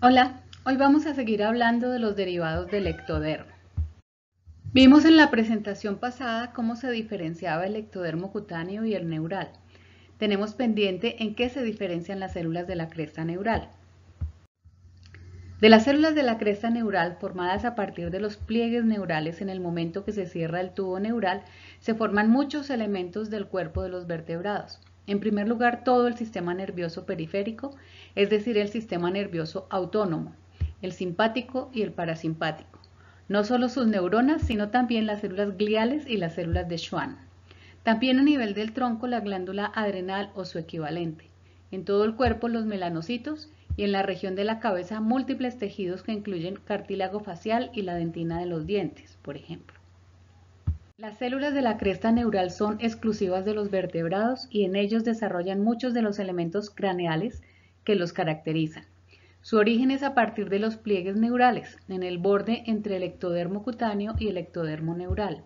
Hola, hoy vamos a seguir hablando de los derivados del ectodermo. Vimos en la presentación pasada cómo se diferenciaba el ectodermo cutáneo y el neural. Tenemos pendiente en qué se diferencian las células de la cresta neural. De las células de la cresta neural formadas a partir de los pliegues neurales en el momento que se cierra el tubo neural, se forman muchos elementos del cuerpo de los vertebrados. En primer lugar, todo el sistema nervioso periférico, es decir, el sistema nervioso autónomo, el simpático y el parasimpático. No solo sus neuronas, sino también las células gliales y las células de Schwann. También a nivel del tronco, la glándula adrenal o su equivalente. En todo el cuerpo, los melanocitos y en la región de la cabeza, múltiples tejidos que incluyen cartílago facial y la dentina de los dientes, por ejemplo. Las células de la cresta neural son exclusivas de los vertebrados y en ellos desarrollan muchos de los elementos craneales que los caracterizan. Su origen es a partir de los pliegues neurales, en el borde entre el ectodermo cutáneo y el ectodermo neural.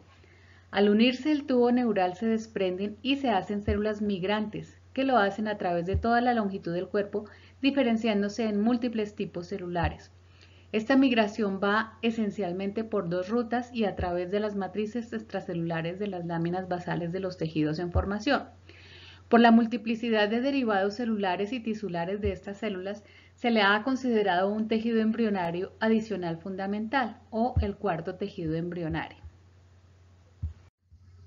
Al unirse el tubo neural se desprenden y se hacen células migrantes, que lo hacen a través de toda la longitud del cuerpo, diferenciándose en múltiples tipos celulares. Esta migración va esencialmente por dos rutas y a través de las matrices extracelulares de las láminas basales de los tejidos en formación. Por la multiplicidad de derivados celulares y tisulares de estas células, se le ha considerado un tejido embrionario adicional fundamental o el cuarto tejido embrionario.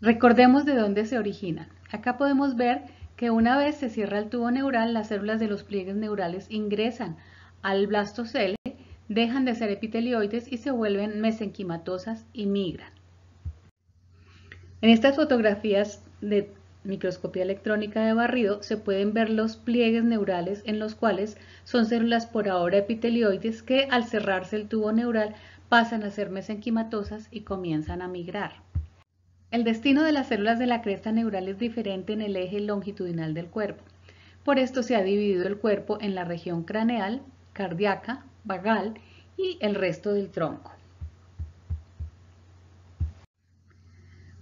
Recordemos de dónde se originan. Acá podemos ver que una vez se cierra el tubo neural, las células de los pliegues neurales ingresan al blastocele, dejan de ser epitelioides y se vuelven mesenquimatosas y migran. En estas fotografías de microscopía electrónica de barrido se pueden ver los pliegues neurales en los cuales son células por ahora epitelioides que al cerrarse el tubo neural pasan a ser mesenquimatosas y comienzan a migrar. El destino de las células de la cresta neural es diferente en el eje longitudinal del cuerpo. Por esto se ha dividido el cuerpo en la región craneal, cardíaca, vagal y el resto del tronco.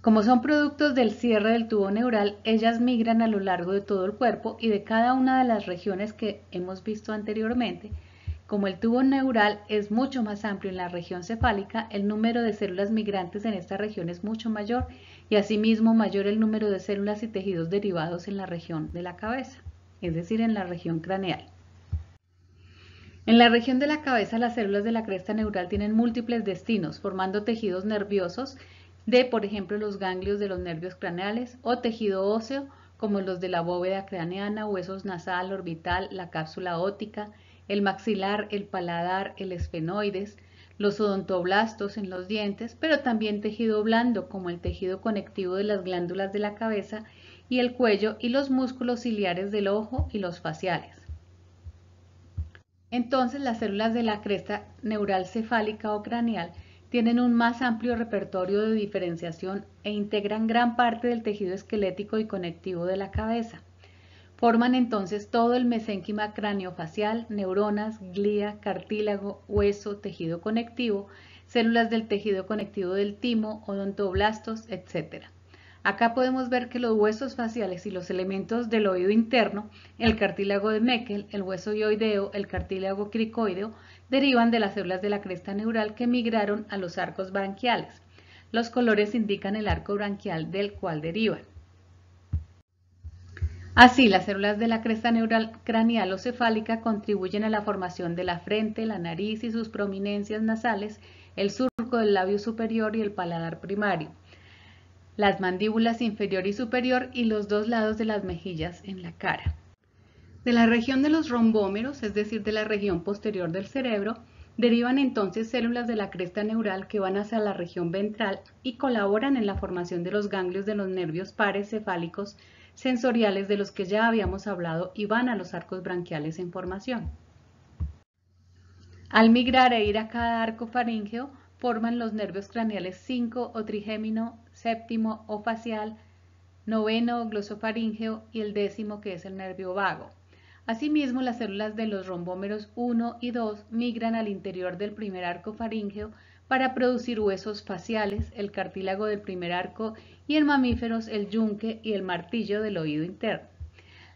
Como son productos del cierre del tubo neural, ellas migran a lo largo de todo el cuerpo y de cada una de las regiones que hemos visto anteriormente. Como el tubo neural es mucho más amplio en la región cefálica, el número de células migrantes en esta región es mucho mayor y asimismo mayor el número de células y tejidos derivados en la región de la cabeza, es decir, en la región craneal. En la región de la cabeza, las células de la cresta neural tienen múltiples destinos, formando tejidos nerviosos de, por ejemplo, los ganglios de los nervios craneales o tejido óseo, como los de la bóveda craneana, huesos nasal, orbital, la cápsula óptica, el maxilar, el paladar, el esfenoides, los odontoblastos en los dientes, pero también tejido blando, como el tejido conectivo de las glándulas de la cabeza y el cuello y los músculos ciliares del ojo y los faciales. Entonces, las células de la cresta neural cefálica o craneal tienen un más amplio repertorio de diferenciación e integran gran parte del tejido esquelético y conectivo de la cabeza. Forman entonces todo el mesénquima craneofacial, neuronas, glía, cartílago, hueso, tejido conectivo, células del tejido conectivo del timo, odontoblastos, etc. Acá podemos ver que los huesos faciales y los elementos del oído interno, el cartílago de Meckel, el hueso hioideo, el cartílago cricoideo, derivan de las células de la cresta neural que migraron a los arcos branquiales. Los colores indican el arco branquial del cual derivan. Así, las células de la cresta neural craneal o cefálica contribuyen a la formación de la frente, la nariz y sus prominencias nasales, el surco del labio superior y el paladar primario, las mandíbulas inferior y superior y los dos lados de las mejillas en la cara. De la región de los rombómeros, es decir, de la región posterior del cerebro, derivan entonces células de la cresta neural que van hacia la región ventral y colaboran en la formación de los ganglios de los nervios pares cefálicos sensoriales de los que ya habíamos hablado y van a los arcos branquiales en formación. Al migrar e ir a cada arco faríngeo, forman los nervios craneales 5 o trigémino, séptimo o facial, noveno o glosofaríngeo y el décimo que es el nervio vago. Asimismo, las células de los rombómeros 1 y 2 migran al interior del primer arco faríngeo para producir huesos faciales, el cartílago del primer arco y en mamíferos el yunque y el martillo del oído interno.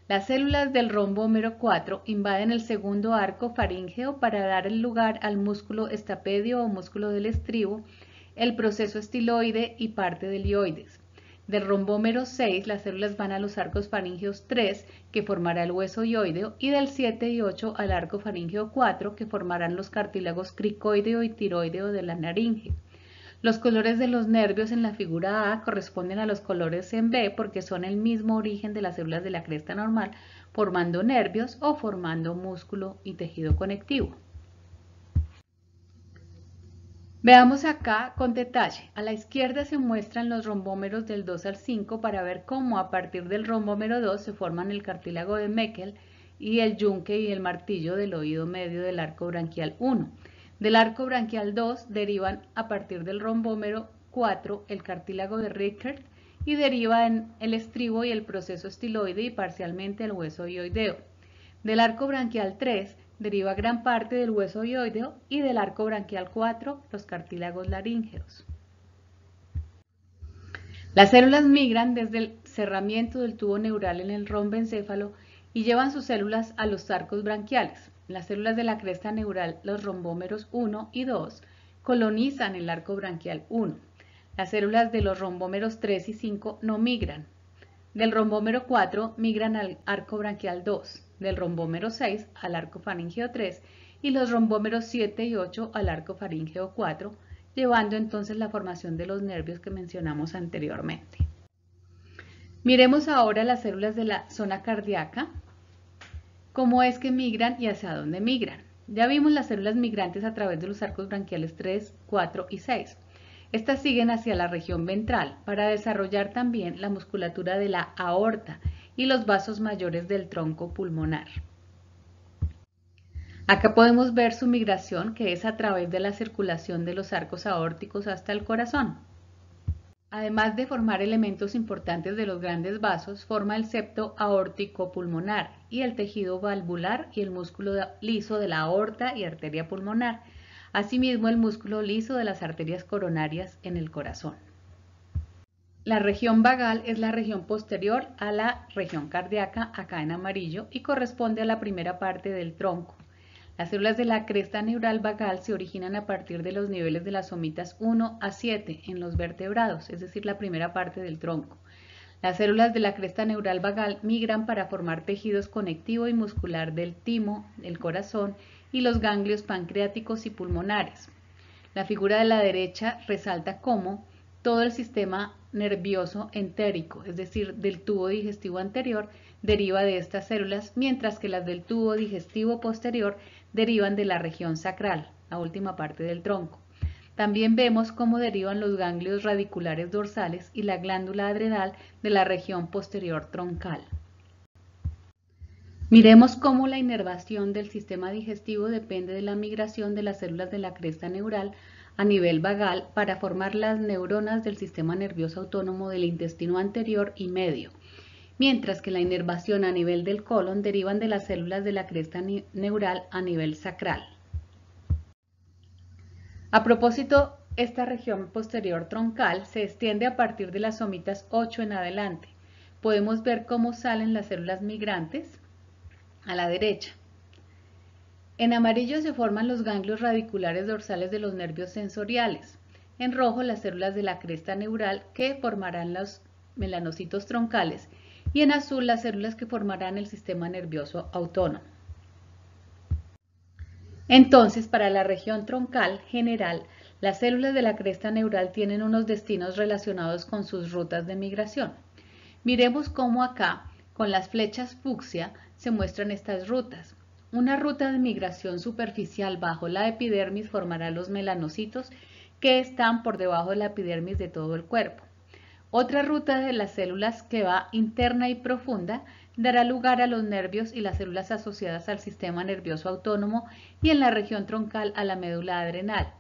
Las células del rombómero 4 invaden el segundo arco faríngeo para dar lugar al músculo estapedio o músculo del estribo, el proceso estiloide y parte del hioides. Del rombómero 6, las células van a los arcos faríngeos 3, que formará el hueso hioideo, y del 7 y 8 al arco faríngeo 4, que formarán los cartílagos cricoideo y tiroideo de la laringe. Los colores de los nervios en la figura A corresponden a los colores en B porque son el mismo origen de las células de la cresta normal, formando nervios o formando músculo y tejido conectivo. Veamos acá con detalle. A la izquierda se muestran los rombómeros del 2 al 5 para ver cómo a partir del rombómero 2 se forman el cartílago de Meckel y el yunque y el martillo del oído medio del arco branquial 1. Del arco branquial 2 derivan a partir del rombómero 4 el cartílago de Rickert y deriva en el estribo y el proceso estiloide y parcialmente el hueso hioideo. Del arco branquial 3 deriva gran parte del hueso hioideo y del arco branquial 4 los cartílagos laríngeos. Las células migran desde el cerramiento del tubo neural en el romboencéfalo y llevan sus células a los arcos branquiales. Las células de la cresta neural, los rombómeros 1 y 2, colonizan el arco branquial 1. Las células de los rombómeros 3 y 5 no migran. Del rombómero 4 migran al arco branquial 2, del rombómero 6 al arco faríngeo 3 y los rombómeros 7 y 8 al arco faríngeo 4, llevando entonces la formación de los nervios que mencionamos anteriormente. Miremos ahora las células de la zona cardíaca, cómo es que migran y hacia dónde migran. Ya vimos las células migrantes a través de los arcos branquiales 3, 4 y 6. Estas siguen hacia la región ventral para desarrollar también la musculatura de la aorta y los vasos mayores del tronco pulmonar. Acá podemos ver su migración, que es a través de la circulación de los arcos aórticos hasta el corazón. Además de formar elementos importantes de los grandes vasos, forma el septo aórtico pulmonar y el tejido valvular y el músculo liso de la aorta y arteria pulmonar. Asimismo, el músculo liso de las arterias coronarias en el corazón. La región vagal es la región posterior a la región cardíaca, acá en amarillo, y corresponde a la primera parte del tronco. Las células de la cresta neural vagal se originan a partir de los niveles de las somitas 1 a 7 en los vertebrados, es decir, la primera parte del tronco. Las células de la cresta neural vagal migran para formar tejidos conectivo y muscular del timo, el corazón, y los ganglios pancreáticos y pulmonares. La figura de la derecha resalta cómo todo el sistema nervioso entérico, es decir, del tubo digestivo anterior, deriva de estas células, mientras que las del tubo digestivo posterior derivan de la región sacral, la última parte del tronco. También vemos cómo derivan los ganglios radiculares dorsales y la glándula adrenal de la región posterior troncal. Miremos cómo la inervación del sistema digestivo depende de la migración de las células de la cresta neural a nivel vagal para formar las neuronas del sistema nervioso autónomo del intestino anterior y medio, mientras que la inervación a nivel del colon derivan de las células de la cresta neural a nivel sacral. A propósito, esta región posterior troncal se extiende a partir de las somitas 8 en adelante. Podemos ver cómo salen las células migrantes a la derecha. En amarillo se forman los ganglios radiculares dorsales de los nervios sensoriales. En rojo las células de la cresta neural que formarán los melanocitos troncales y en azul las células que formarán el sistema nervioso autónomo. Entonces, para la región troncal general, las células de la cresta neural tienen unos destinos relacionados con sus rutas de migración. Miremos cómo acá, con las flechas fucsia, se muestran estas rutas. Una ruta de migración superficial bajo la epidermis formará los melanocitos que están por debajo de la epidermis de todo el cuerpo. Otra ruta de las células que va interna y profunda dará lugar a los nervios y las células asociadas al sistema nervioso autónomo y en la región troncal a la médula adrenal.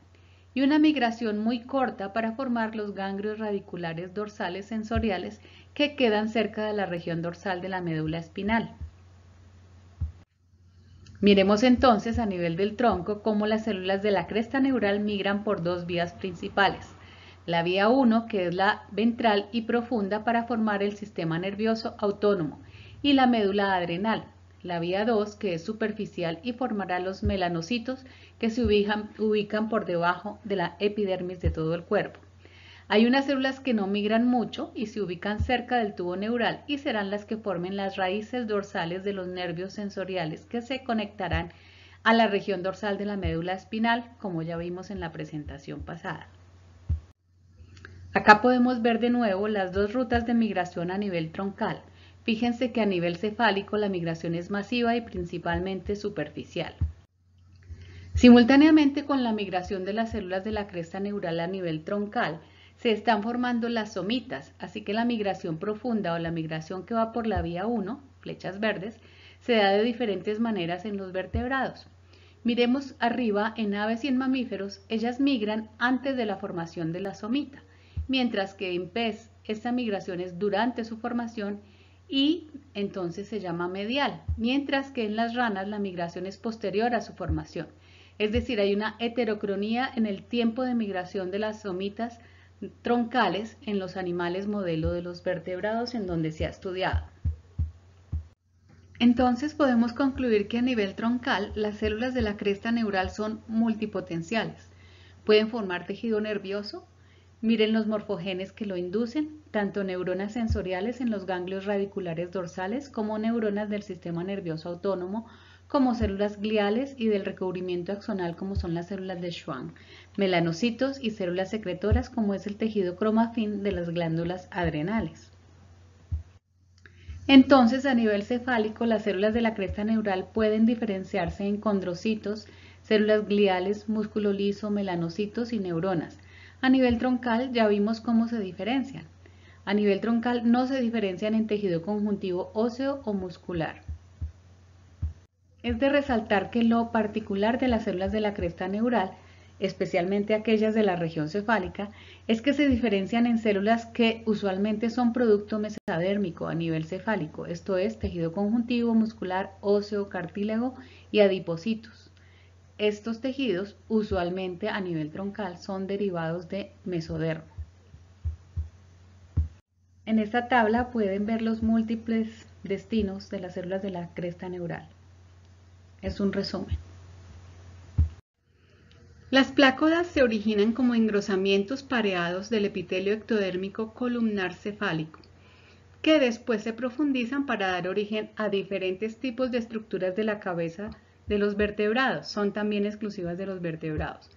Y una migración muy corta para formar los ganglios radiculares dorsales sensoriales que quedan cerca de la región dorsal de la médula espinal. Miremos entonces a nivel del tronco cómo las células de la cresta neural migran por dos vías principales. La vía 1, que es la ventral y profunda para formar el sistema nervioso autónomo, y la médula adrenal. La vía 2, que es superficial y formará los melanocitos que se ubican por debajo de la epidermis de todo el cuerpo. Hay unas células que no migran mucho y se ubican cerca del tubo neural y serán las que formen las raíces dorsales de los nervios sensoriales que se conectarán a la región dorsal de la médula espinal, como ya vimos en la presentación pasada. Acá podemos ver de nuevo las dos rutas de migración a nivel troncal. Fíjense que a nivel cefálico la migración es masiva y principalmente superficial. Simultáneamente con la migración de las células de la cresta neural a nivel troncal, se están formando las somitas, así que la migración profunda o la migración que va por la vía 1, flechas verdes, se da de diferentes maneras en los vertebrados. Miremos arriba, en aves y en mamíferos, ellas migran antes de la formación de la somita, mientras que en pez esta migración es durante su formación y entonces se llama medial, mientras que en las ranas la migración es posterior a su formación. Es decir, hay una heterocronía en el tiempo de migración de las somitas troncales en los animales modelo de los vertebrados en donde se ha estudiado. Entonces podemos concluir que a nivel troncal las células de la cresta neural son multipotenciales. Pueden formar tejido nervioso. Miren los morfogenes que lo inducen, tanto neuronas sensoriales en los ganglios radiculares dorsales como neuronas del sistema nervioso autónomo, como células gliales y del recubrimiento axonal como son las células de Schwann, melanocitos y células secretoras como es el tejido cromafín de las glándulas adrenales. Entonces, a nivel cefálico, las células de la cresta neural pueden diferenciarse en condrocitos, células gliales, músculo liso, melanocitos y neuronas. A nivel troncal ya vimos cómo se diferencian. A nivel troncal no se diferencian en tejido conjuntivo óseo o muscular. Es de resaltar que lo particular de las células de la cresta neural, especialmente aquellas de la región cefálica, es que se diferencian en células que usualmente son producto mesodérmico a nivel cefálico, esto es tejido conjuntivo, muscular, óseo, cartílago y adipocitos. Estos tejidos usualmente a nivel troncal son derivados de mesodermo. En esta tabla pueden ver los múltiples destinos de las células de la cresta neural. Es un resumen. Las plácodas se originan como engrosamientos pareados del epitelio ectodérmico columnar cefálico, que después se profundizan para dar origen a diferentes tipos de estructuras de la cabeza de los vertebrados. Son también exclusivas de los vertebrados,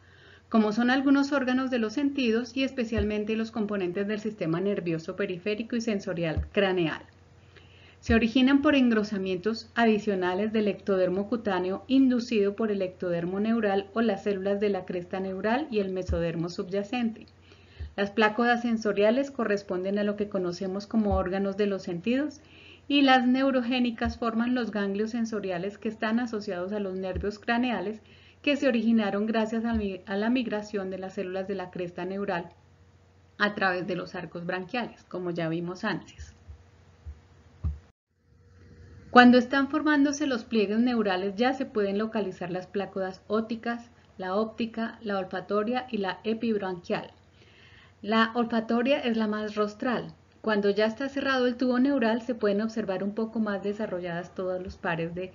como son algunos órganos de los sentidos y especialmente los componentes del sistema nervioso periférico y sensorial craneal. Se originan por engrosamientos adicionales del ectodermo cutáneo inducido por el ectodermo neural o las células de la cresta neural y el mesodermo subyacente. Las plácodas sensoriales corresponden a lo que conocemos como órganos de los sentidos y las neurogénicas forman los ganglios sensoriales que están asociados a los nervios craneales que se originaron gracias a la migración de las células de la cresta neural a través de los arcos branquiales, como ya vimos antes. Cuando están formándose los pliegues neurales ya se pueden localizar las plácodas ópticas, la óptica, la olfatoria y la epibranquial. La olfatoria es la más rostral. Cuando ya está cerrado el tubo neural se pueden observar un poco más desarrolladas todos los pares de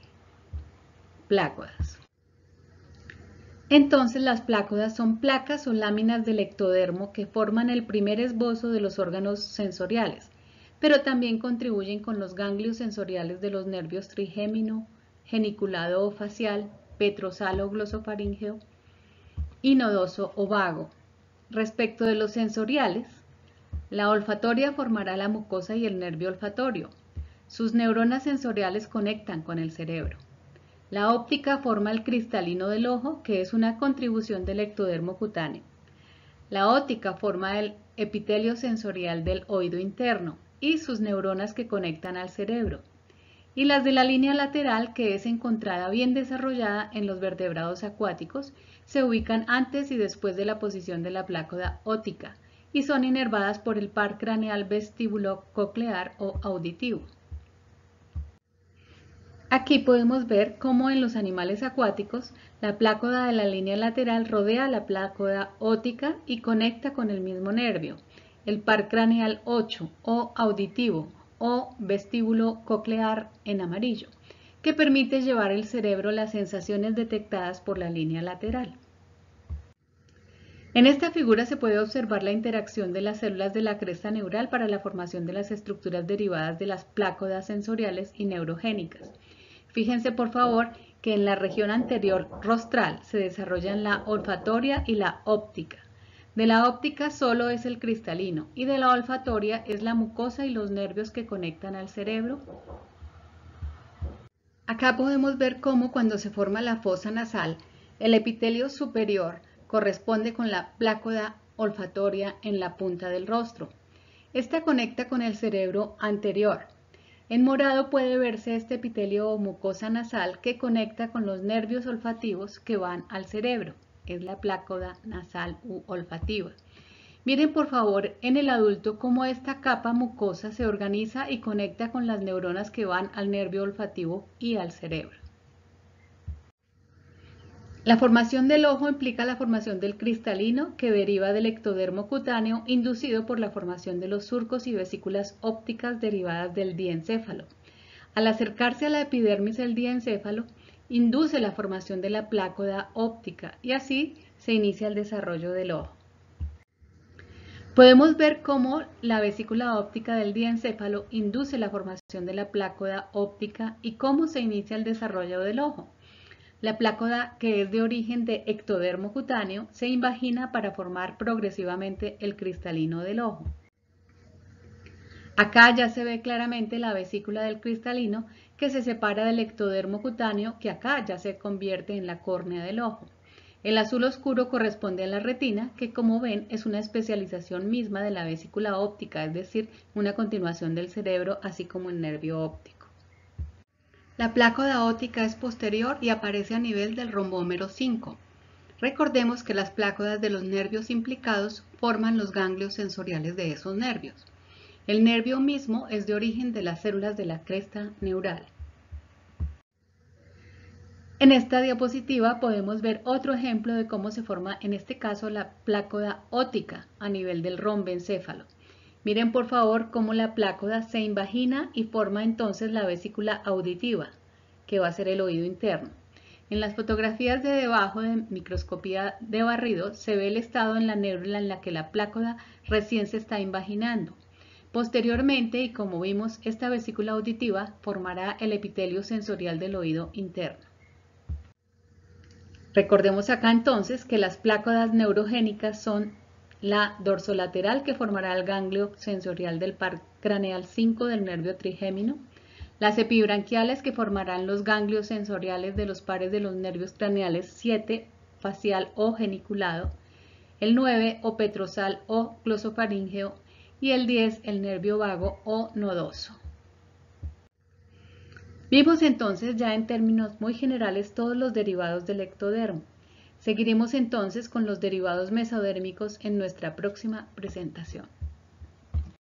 plácodas. Entonces las plácodas son placas o láminas del ectodermo que forman el primer esbozo de los órganos sensoriales, pero también contribuyen con los ganglios sensoriales de los nervios trigémino, geniculado o facial, petrosalo glosofaríngeo y nodoso o vago. Respecto de los sensoriales, la olfatoria formará la mucosa y el nervio olfatorio. Sus neuronas sensoriales conectan con el cerebro. La óptica forma el cristalino del ojo, que es una contribución del ectodermo cutáneo. La óptica forma el epitelio sensorial del oído interno y sus neuronas que conectan al cerebro. Y las de la línea lateral, que es encontrada bien desarrollada en los vertebrados acuáticos, se ubican antes y después de la posición de la plácoda óptica y son inervadas por el par craneal vestíbulo-coclear o auditivo. Aquí podemos ver cómo en los animales acuáticos la plácoda de la línea lateral rodea la plácoda óptica y conecta con el mismo nervio, el par craneal 8 o auditivo o vestíbulo coclear en amarillo, que permite llevar al cerebro las sensaciones detectadas por la línea lateral. En esta figura se puede observar la interacción de las células de la cresta neural para la formación de las estructuras derivadas de las plácodas sensoriales y neurogénicas. Fíjense por favor que en la región anterior rostral se desarrollan la olfatoria y la óptica. De la óptica solo es el cristalino y de la olfatoria es la mucosa y los nervios que conectan al cerebro. Acá podemos ver cómo cuando se forma la fosa nasal, el epitelio superior corresponde con la plácoda olfatoria en la punta del rostro. Esta conecta con el cerebro anterior. En morado puede verse este epitelio o mucosa nasal que conecta con los nervios olfativos que van al cerebro. Es la plácoda nasal u olfativa. Miren por favor en el adulto cómo esta capa mucosa se organiza y conecta con las neuronas que van al nervio olfativo y al cerebro. La formación del ojo implica la formación del cristalino que deriva del ectodermo cutáneo inducido por la formación de los surcos y vesículas ópticas derivadas del diencéfalo. Al acercarse a la epidermis el diencéfalo, induce la formación de la plácoda óptica y así se inicia el desarrollo del ojo. Podemos ver cómo la vesícula óptica del diencéfalo induce la formación de la plácoda óptica y cómo se inicia el desarrollo del ojo. La plácoda, que es de origen de ectodermo cutáneo, se invagina para formar progresivamente el cristalino del ojo. Acá ya se ve claramente la vesícula del cristalino que se separa del ectodermo cutáneo, que acá ya se convierte en la córnea del ojo. El azul oscuro corresponde a la retina, que como ven es una especialización misma de la vesícula óptica, es decir, una continuación del cerebro, así como el nervio óptico. La plácoda óptica es posterior y aparece a nivel del rombómero 5. Recordemos que las plácodas de los nervios implicados forman los ganglios sensoriales de esos nervios. El nervio mismo es de origen de las células de la cresta neural. En esta diapositiva podemos ver otro ejemplo de cómo se forma en este caso la plácoda óptica a nivel del romboencéfalo. Miren por favor cómo la plácoda se invagina y forma entonces la vesícula auditiva, que va a ser el oído interno. En las fotografías de debajo de microscopía de barrido se ve el estado en la neurona en la que la plácoda recién se está invaginando. Posteriormente, y como vimos, esta vesícula auditiva formará el epitelio sensorial del oído interno. Recordemos acá entonces que las plácodas neurogénicas son la dorsolateral que formará el ganglio sensorial del par craneal 5 del nervio trigémino, las epibranquiales que formarán los ganglios sensoriales de los pares de los nervios craneales 7, facial o geniculado, el 9 o petrosal o glosofaríngeo y el 10 el nervio vago o nodoso. Vimos entonces ya en términos muy generales todos los derivados del ectodermo. Seguiremos entonces con los derivados mesodérmicos en nuestra próxima presentación.